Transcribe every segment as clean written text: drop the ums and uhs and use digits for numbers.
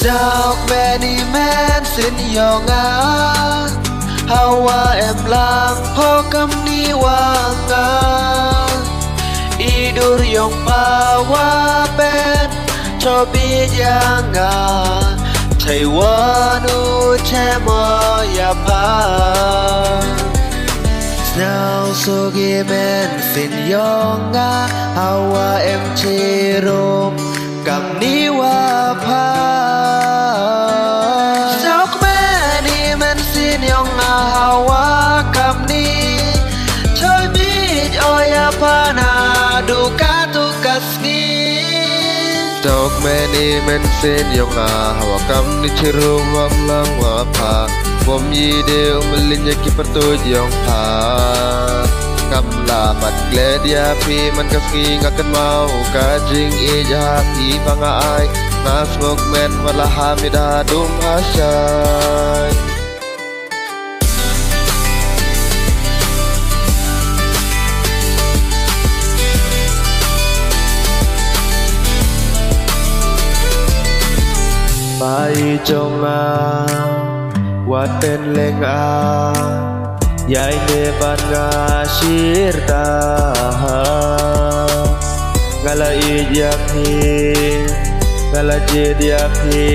Dọc mẹ đi men xin yo nga Hawa em lang po kam ni wa nga Idur yong pawa pen cho bi ya nga Thầy wa nu che mo ya pa Now so gi men xin yo nga Hawa em che rom kam ni wa pa Hawa kam ni Choi bit oya pana duka tukas ni Dok meni men sen yonga Hawa kam ni cirum wam lang wapa Wam yi de umelinya ki pertuj yong pa Kam la mat gled ya pi man kaski ngakan mau Kajing ija pi panga ai Mas mok men wala hamida dum hasyai Pai trong wat ten leng yai ne ban nga shirta ngala ijak hi ngala jedia hi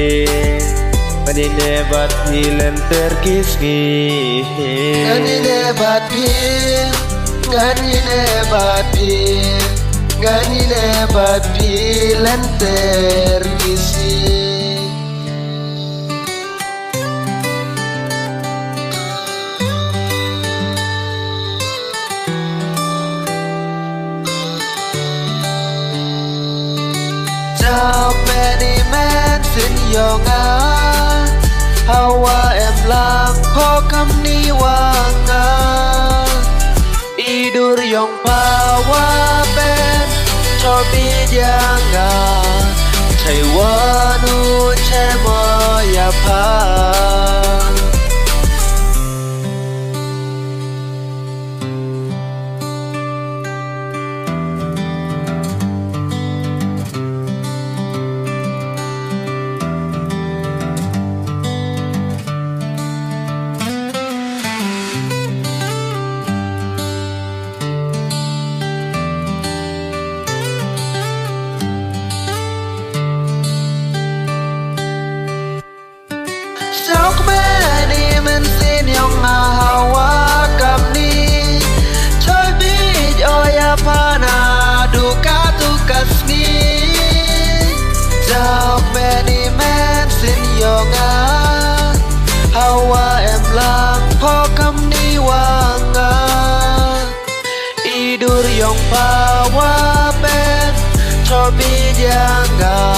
ngani ne bat hi lenter kiski ngani ne bat hi ngani ne bat hi ngani ne bat hi lenter kiski Dọc mẹ đi men xin yo nga Hawa em lang po kam ni wa nga Idur yong pawa pen cho bi ya nga Thầy wa nu che mo ya pa Dọc mẹ đi men xin yong nga Hawa kam ni Choi bit oya pana duka tukas ni Dọc mẹ đi men xin yong nga Hawa em lang po kam ni wa nga Idur yong pawa pen cho bit ya nga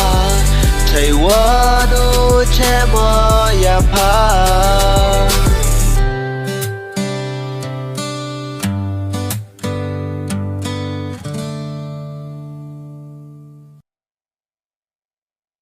Thầy wa nu che mo ya pa